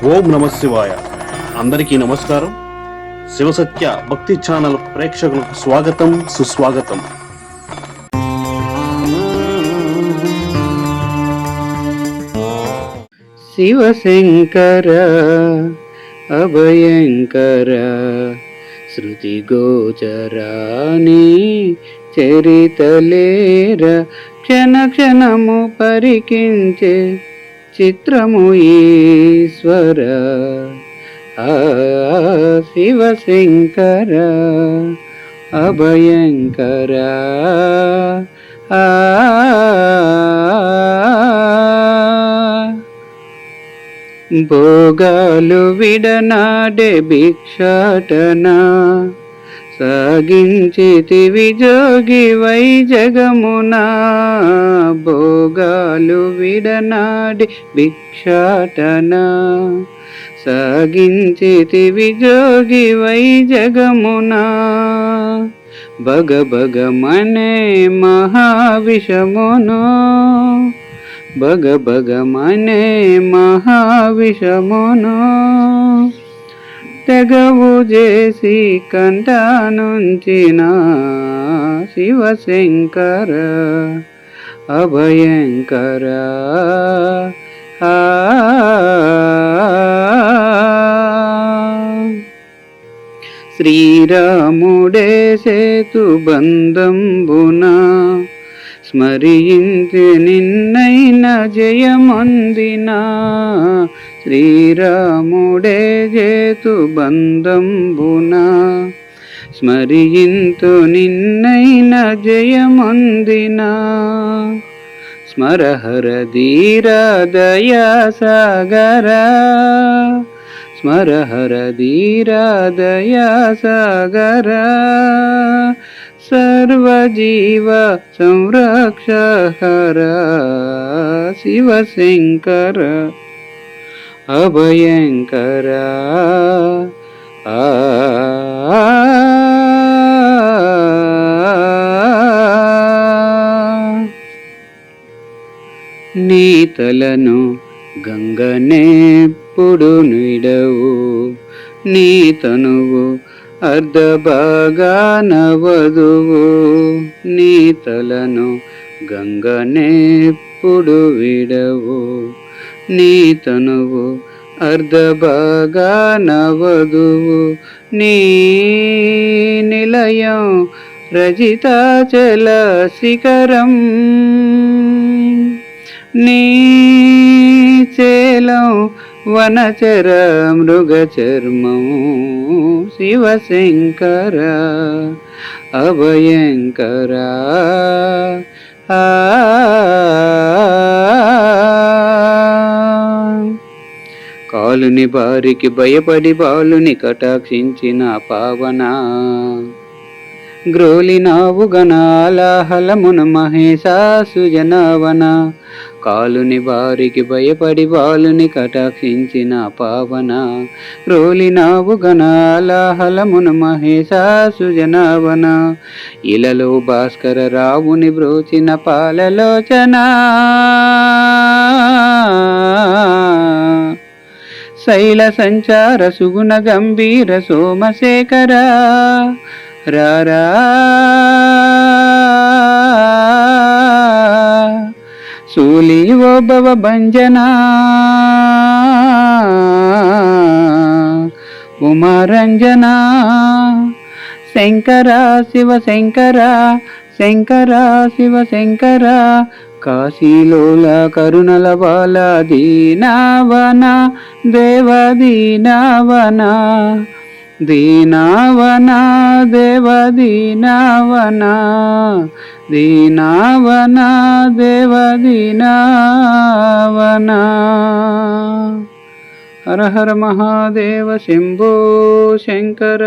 ఓం నమ శివాయ. అందరికీ నమస్కారం. శివసత్య భక్తి ఛానల్ ప్రేక్షకులకు స్వాగతం, సుస్వాగతం. శివశంకర అభయంకర శృతి గోచరాని చరితలేర క్షణ క్షణము పరికించే చిత్రము ఈశ్వర శివశంకర అభయంకర భోగాలు విడనాడే భిక్షాటన సాగించితివి జోగి వై జగమునా. భోగాలు విడనాడి భిక్షాటన సాగించితివి జోగి వై జగమునా. బగ బగమనే మహావిషమును బగ బగమనే మహావిషమును తెగవు చేసి కంటానుంచిన శివశంకర అభయంకర శ్రీరాముడే సేతు బంధంబునా స్మరించి నిన్నైన జయమందినా. శ్రీరాముడే జేతు బంధంబునా స్మరింతు నిన్నైన జయమందినా. స్మరహర ధీర దయా సాగర స్మరహర ధీర దయా సాగర సర్వజీవ సంరక్షహర శివశంకర అభయంకర నీ తలను గంగనేప్పుడు నిడవు నీ తనువు అర్ధభాగాన వధువు. నీ తలను గంగనేప్పుడు విడవు నీ తనువు అర్ధభాగాన వధువు. నీ నిలయం రజితాచల శిఖరం నీ చేలం వనచర మృగచర్మం శివశంకర అభయంకర కాలుని బారికి భయపడి బాలుని కటాక్షించిన పావన గ్రోలినావు గణాలాహలమున మహేశాసుజనవన. కాలుని బారికి భయపడి బాలుని కటాక్షించిన పావన రోలినావు గణాలాహలమున మహేశాసుజనవన. ఇలలో భాస్కర రావుని బ్రోచిన పాలలోచన శైల సంచార సుగుణ గంభీర సోమశేఖర రారా సూలి ఓ భవ భంజన ఉమారంజన శంకర శివశంకర శంకర శివశంకర కాశీలోల కరుణల బాల దీనావన దేవ దీనావన దీనావన దేవ దీనావన దీనావన దేవ దీనావన. హర హర మహాదేవ శంభో శంకర.